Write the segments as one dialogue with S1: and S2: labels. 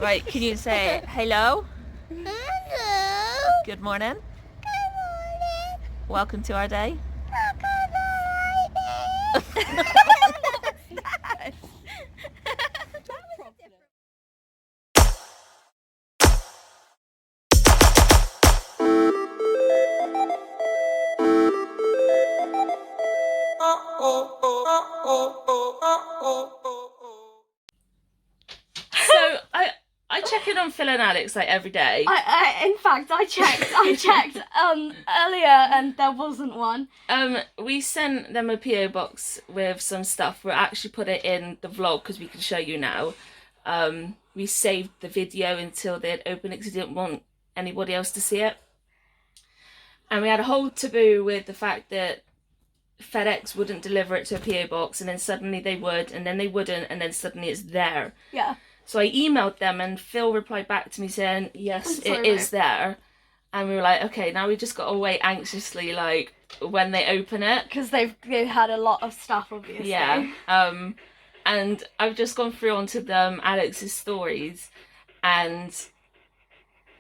S1: Right, can you say hello?
S2: Hello.
S1: Good morning.
S2: Good morning.
S1: Welcome to our day. So I check in on Phil and Alex like every day.
S3: In fact, I checked earlier and there wasn't one.
S1: We sent them a PO box with some stuff. We'll actually put it in the vlog because we can show you now. We saved the video until they'd open it because we didn't want anybody else to see it. And we had a whole taboo with the fact that FedEx wouldn't deliver it to a PO box, and then suddenly they would, and then they wouldn't, and then suddenly it's there.
S3: Yeah.
S1: So I emailed them, and Phil replied back to me saying, yes, it is there. And we were like, okay, now we just got to wait anxiously, like, when they open it.
S3: Because they've had a lot of stuff, obviously.
S1: Yeah. And I've just gone through onto Alex's stories, and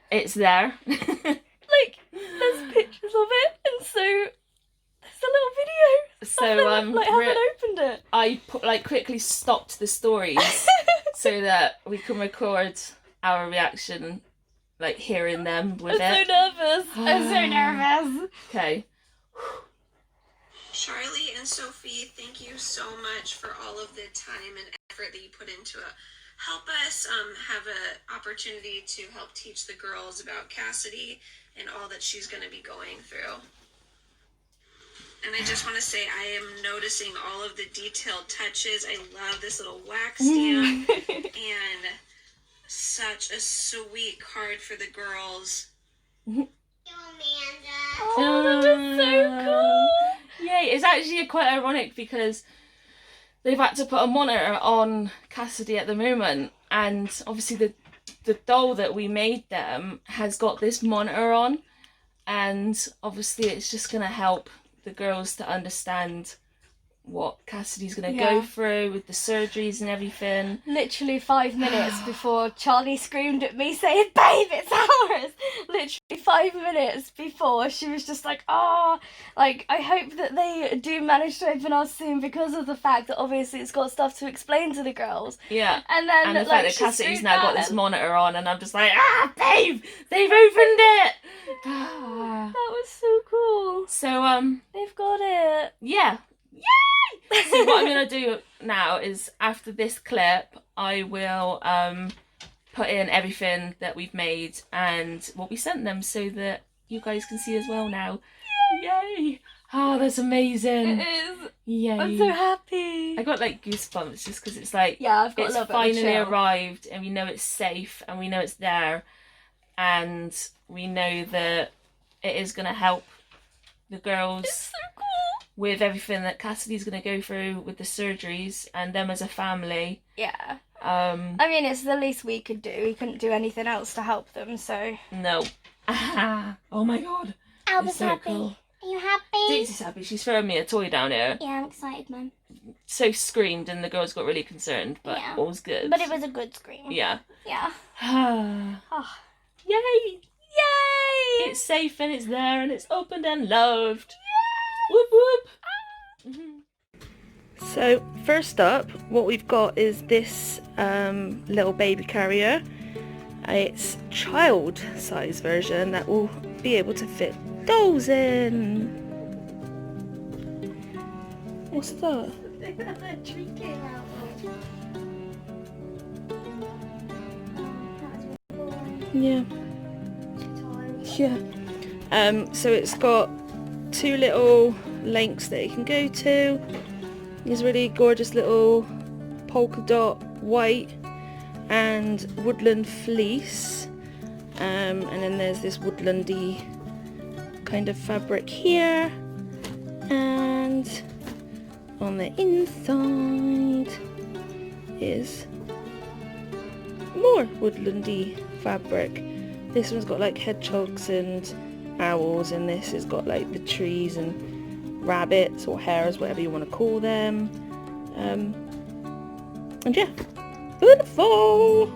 S1: it's there.
S3: Like, there's pictures of it, and so there's a little video.
S1: So
S3: haven't opened it.
S1: I quickly stopped the stories so that we can record our reaction, like hearing them with it.
S3: I'm so nervous. I'm so nervous.
S1: Okay.
S4: Charlie and Sophie, thank you so much for all of the time and effort that you put into it. Help us have an opportunity to help teach the girls about Cassidy and all that she's going to be going through. And I just want to say I am noticing all of the detailed touches. I love this little wax stamp and such a sweet card for the girls.
S2: Amanda.
S3: Oh, that is so cool.
S1: Yeah, it's actually quite ironic because they've had to put a monitor on Cassidy at the moment, and obviously the doll that we made them has got this monitor on, and obviously it's just going to help the girls to understand what Cassidy's going to go through with the surgeries and everything.
S3: Literally 5 minutes before Charlie screamed at me saying, babe, it's ours! Literally 5 minutes before, she was just like, oh, like, I hope that they do manage to open ours soon because of the fact that obviously it's got stuff to explain to the girls.
S1: Yeah.
S3: And then,
S1: and the fact that
S3: she
S1: Cassidy's now got this
S3: out.
S1: monitor on, and I'm just like, babe, they've opened it!
S3: That was so cool.
S1: So,
S3: They've got it.
S1: yeah. Yay! So what I'm going to do now is, after this clip, I will put in everything that we've made and what we sent them so that you guys can see as well now. Yay! Oh, that's amazing.
S3: It is.
S1: Yay.
S3: I'm so happy.
S1: I got like goosebumps just because it's like,
S3: Yeah, I've got
S1: it's
S3: a little bit of a
S1: finally
S3: chill.
S1: arrived, and we know it's safe, and we know it's there, and we know that it is going to help the girls.
S3: It's so cool.
S1: With everything that Cassidy's going to go through with the surgeries and them as a family.
S3: Yeah.
S1: I
S3: mean, it's the least we could do. We couldn't do anything else to help them, so...
S1: No. Oh my god.
S2: Alba's
S1: so
S2: happy.
S1: cool.
S2: Are you happy?
S1: Dixie's happy. She's throwing me a toy down here.
S2: Yeah, I'm excited, Mum.
S1: So screamed, and the girls got really concerned, but
S2: Yeah.
S1: all's good.
S2: But it was a good scream.
S1: Yeah.
S2: Yeah.
S3: Oh.
S1: Yay!
S3: Yay!
S1: It's safe, and it's there, and it's opened and loved. Whoop whoop. So first up, what we've got is this little baby carrier. It's child size version that will be able to fit dolls in. What's that? Yeah. Yeah. So it's got 2 little lengths that it can go to. These really gorgeous little polka dot white and woodland fleece, and then there's this woodlandy kind of fabric here, and on the inside is more woodlandy fabric. This one's got like hedgehogs and owls, and this has got like the trees and rabbits or hares, whatever you want to call them. And yeah, beautiful.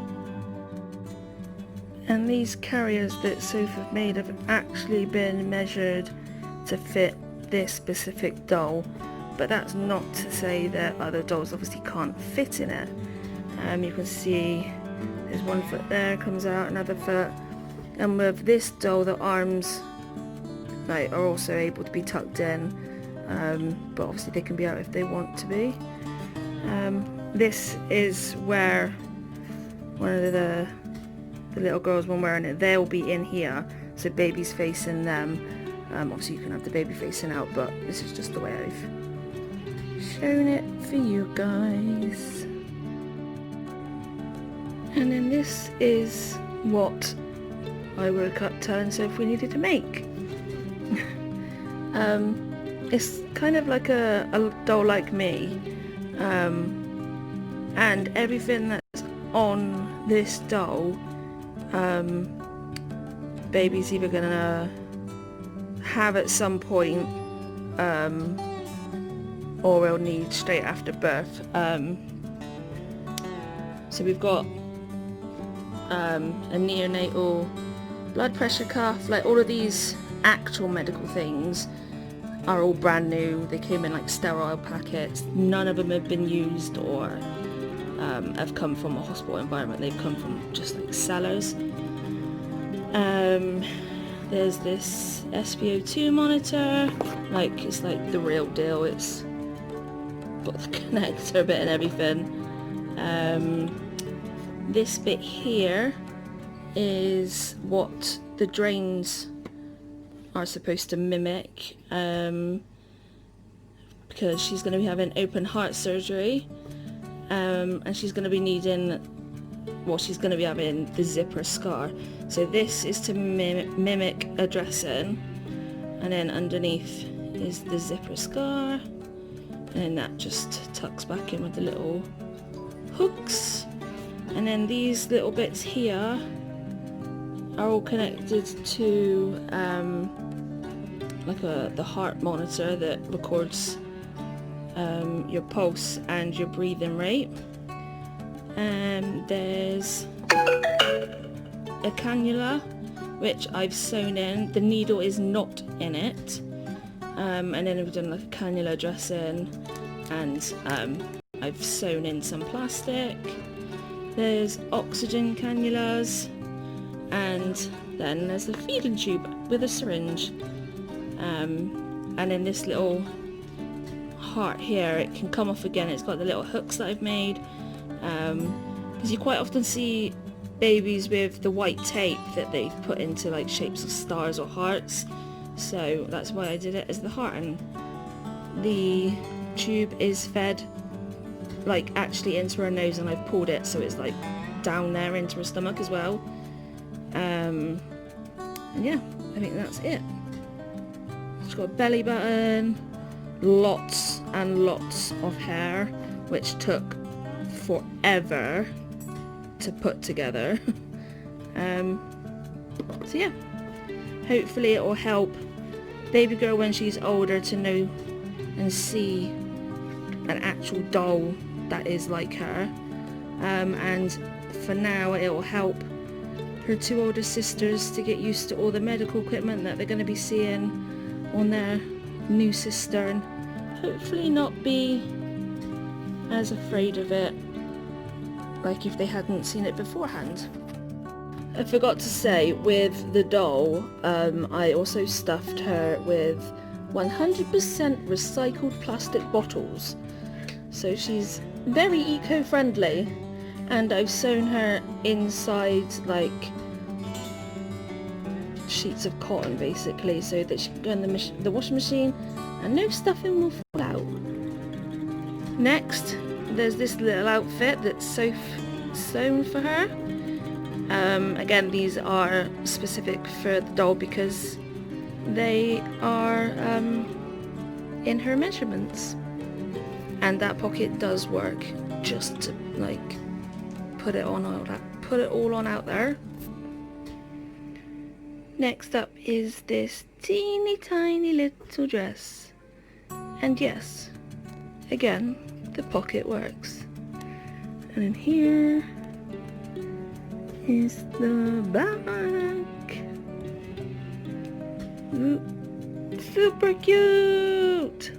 S1: And these carriers that Soph have made have actually been measured to fit this specific doll, but that's not to say that other dolls obviously can't fit in it. You can see there's one foot there, comes out, another foot, and with this doll the arms like are also able to be tucked in, but obviously they can be out if they want to be. This is where one of the little girls, when wearing it, they'll be in here, so baby's facing them. Obviously you can have the baby facing out, but this is just the way I've shown it for you guys. And then this is what I woke up telling Soph we needed to make. It's kind of like a doll like me, and everything that's on this doll, baby's either gonna have at some point, or will need straight after birth. So we've got a neonatal blood pressure cuff. Like, all of these actual medical things are all brand new. They came in like sterile packets. None of them have been used or have come from a hospital environment. They've come from just like cellars. There's this SpO2 monitor. Like, it's like the real deal. It's got the connector bit and everything. This bit here is what the drains are supposed to mimic, because she's going to be having open heart surgery, and she's going to be needing, well, she's going to be having the zipper scar. So this is to mimic a dressing, and then underneath is the zipper scar, and then that just tucks back in with the little hooks. And then these little bits here are all connected to like the heart monitor that records your pulse and your breathing rate. There's a cannula which I've sewn in. The needle is not in it. And then we've done like a cannula dressing, and I've sewn in some plastic. There's oxygen cannulas, and then there's the feeding tube with a syringe. And then this little heart here, it can come off again. It's got the little hooks that I've made, because you quite often see babies with the white tape that they put into like shapes of stars or hearts, so that's why I did it as the heart. And the tube is fed like actually into her nose, and I've pulled it so it's like down there into her stomach as well. And yeah, I think that's it. She's got a belly button, lots and lots of hair, which took forever to put together. So yeah, hopefully it will help baby girl when she's older to know and see an actual doll that is like her, and for now it will help her two older sisters to get used to all the medical equipment that they're going to be seeing on their new sister, and hopefully not be as afraid of it like if they hadn't seen it beforehand. I forgot to say, with the doll, I also stuffed her with 100% recycled plastic bottles, so she's very eco-friendly, and I've sewn her inside like sheets of cotton basically, so that she can go in the washing machine and no stuffing will fall out. Next, there's this little outfit that Soph sewn for her. Again, these are specific for the doll because they are in her measurements, and that pocket does work just to like put it all on out there. Next up is this teeny tiny little dress, and yes, again, the pocket works. And in here is the back. Ooh, super cute.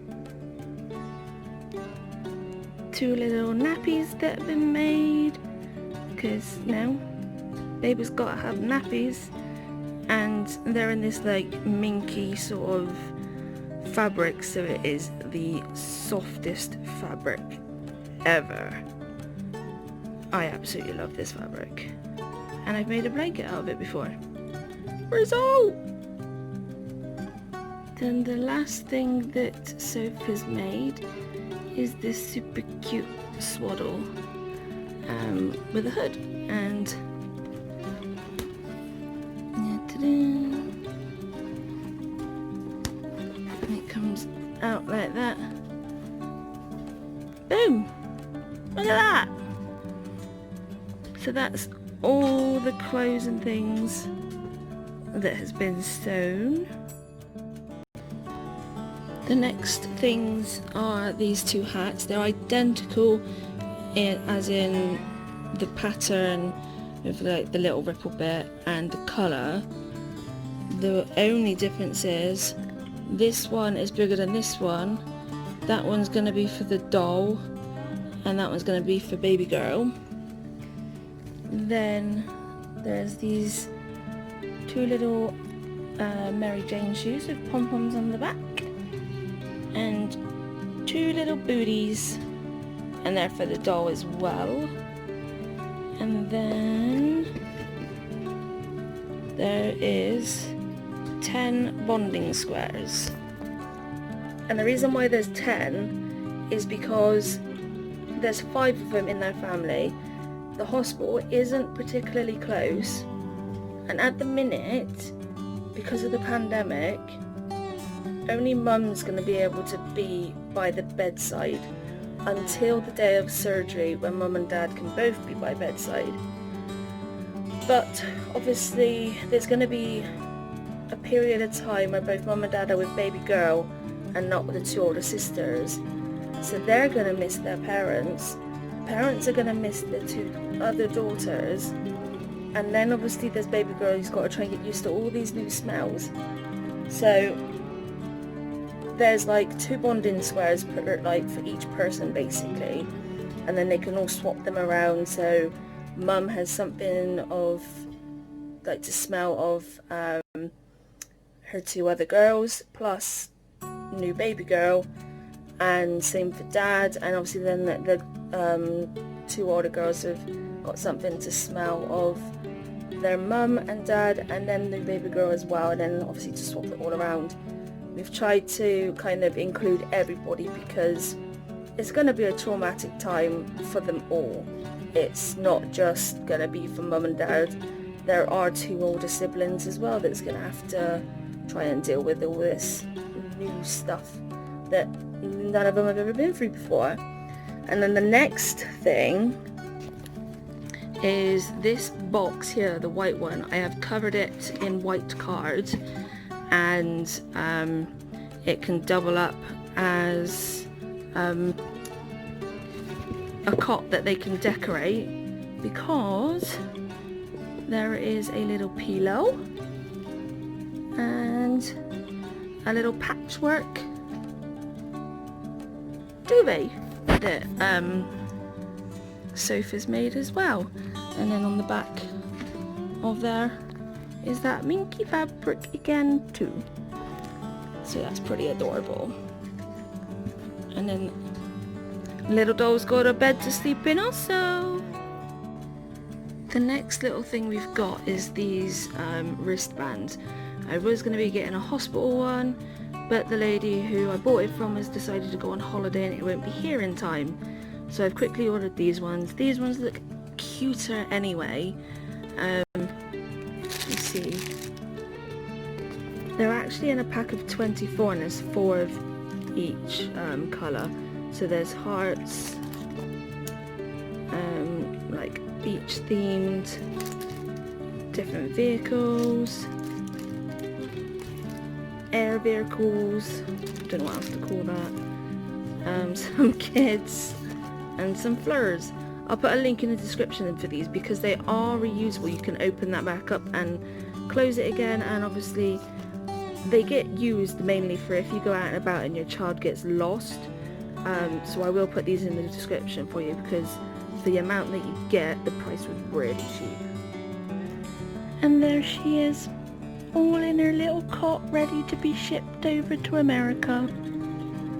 S1: Two little nappies that have been made, because now baby's gotta have nappies, and they're in this like minky sort of fabric, so it is the softest fabric ever. I absolutely love this fabric, and I've made a blanket out of it before. Result! Then the last thing that Soph has made is this super cute swaddle with a hood, and it comes out like that. Boom! Look at that! So that's all the clothes and things that has been sewn. The next things are these two hats. They're identical as in the pattern with like the little ripple bit and the colour. The only difference is this one is bigger than this one. That one's going to be for the doll and that one's going to be for baby girl. Then there's these two little Mary Jane shoes with pom-poms on the back, and two little booties, and they're for the doll as well. And then there is 10 bonding squares, and the reason why there's 10 is because there's 5 of them in their family. The hospital isn't particularly close, and at the minute, because of the pandemic, only mum's going to be able to be by the bedside until the day of surgery, when mum and dad can both be by bedside. But obviously there's going to be a period of time where both mum and dad are with baby girl and not with the two older sisters, so they're going to miss their parents. Parents are going to miss the two other daughters, and then obviously there's baby girl who's got to try and get used to all these new smells. So there's like 2 bonding squares per, like for each person basically, and then they can all swap them around, so mum has something of like to smell of her 2 other girls plus new baby girl, and same for dad, and obviously then the 2 older girls have got something to smell of their mum and dad, and then the baby girl as well, and then obviously to swap it all around. We've tried to kind of include everybody because it's going to be a traumatic time for them all. It's not just going to be for mum and dad. There are 2 older siblings as well that's going to have to try and deal with all this new stuff that none of them have ever been through before. And then the next thing is this box here, the white one. I have covered it in white card, and it can double up as a cot that they can decorate, because there is a little pillow and a little patchwork duvet that Soph has made as well. And then on the back of there is that minky fabric again too, so that's pretty adorable. And then little doll's got a bed to sleep in also. The next little thing we've got is these wristbands. I was going to be getting a hospital one, but the lady who I bought it from has decided to go on holiday and it won't be here in time, so I've quickly ordered these ones. These ones look cuter anyway. Let's see, they're actually in a pack of 24, and there's 4 of each colour. So there's hearts, like beach themed, different vehicles, air vehicles, don't know what else to call that, some kids, and some flowers. I'll put a link in the description for these because they are reusable. You can open that back up and close it again, and obviously they get used mainly for if you go out and about and your child gets lost. So I will put these in the description for you because for the amount that you get, the price was really cheap. And there she is, all in her little cot, ready to be shipped over to America.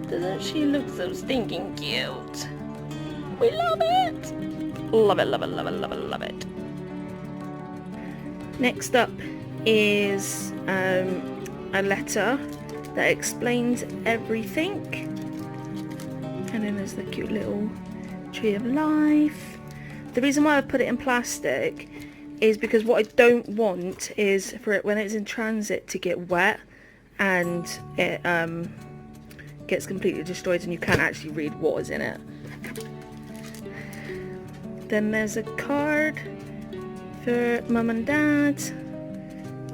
S1: Doesn't she look so stinking cute? We love it! Love it, love it, love it, love it, love it. Next up is a letter that explains everything. And then there's the cute little tree of life. The reason why I put it in plastic is because what I don't want is for it when it's in transit to get wet and it gets completely destroyed and you can't actually read what is in it. Then there's a card for mum and dad,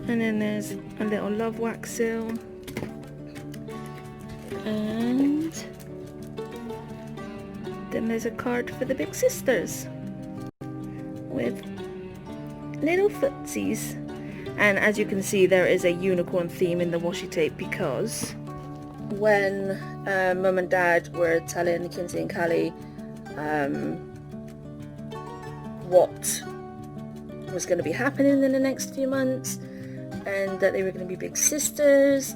S1: and then there's a little love wax seal, and then there's a card for the big sisters with little footsies. And as you can see, there is a unicorn theme in the washi tape because when mum and dad were telling Kinsey and Callie what was going to be happening in the next few months, and that they were going to be big sisters,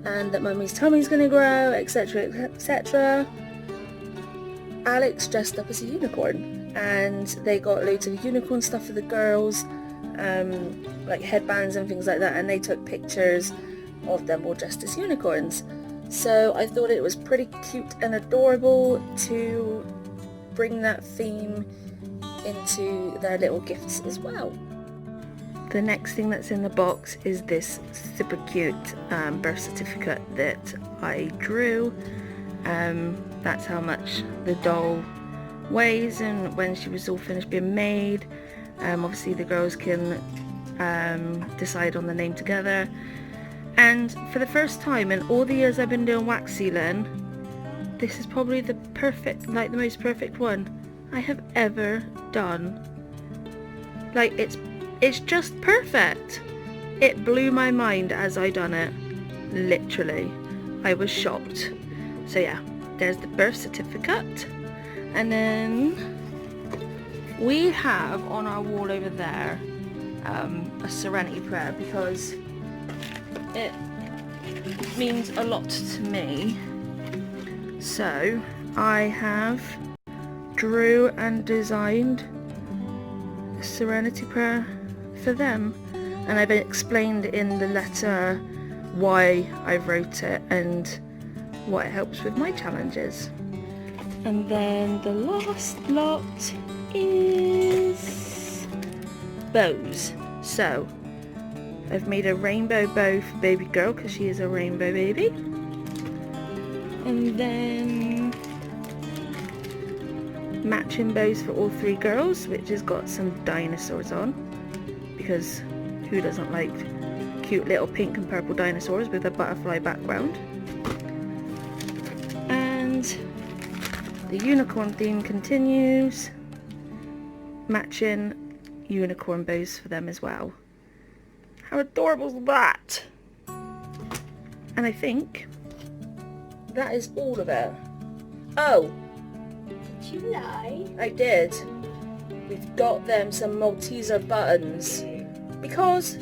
S1: and that mummy's tummy's going to grow, etc, etc, Alex dressed up as a unicorn, and they got loads of unicorn stuff for the girls, like headbands and things like that, and they took pictures of them all dressed as unicorns. So I thought it was pretty cute and adorable to bring that theme into their little gifts as well. The next thing that's in the box is this super cute birth certificate that I drew. That's how much the doll weighs and when she was all finished being made. Obviously the girls can decide on the name together. And for the first time in all the years I've been doing wax sealing, this is probably the most perfect one I have ever done. Like it's just perfect. It blew my mind as I done it. Literally, I was shocked. So yeah, there's the birth certificate, and then we have on our wall over there a serenity prayer because it means a lot to me. So I have drew and designed a serenity prayer for them, and I've explained in the letter why I wrote it and what it helps with my challenges. And then the last lot is bows. So I've made a rainbow bow for baby girl because she is a rainbow baby, and then matching bows for all three girls, which has got some dinosaurs on because who doesn't like cute little pink and purple dinosaurs with a butterfly background. And the unicorn theme continues, matching unicorn bows for them as well. How adorable is that? And I think that is all of it. Oh,
S2: Did you lie?
S1: I did. We've got them some Malteser buttons because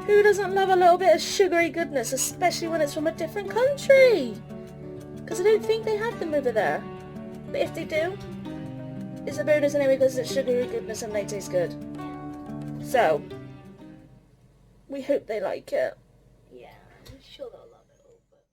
S1: who doesn't love a little bit of sugary goodness, especially when it's from a different country? Because I don't think they have them over there, but if they do, it's a bonus anyway because it's sugary goodness and they taste good. So we hope they like it.
S2: Yeah, I'm sure they'll love it all. But...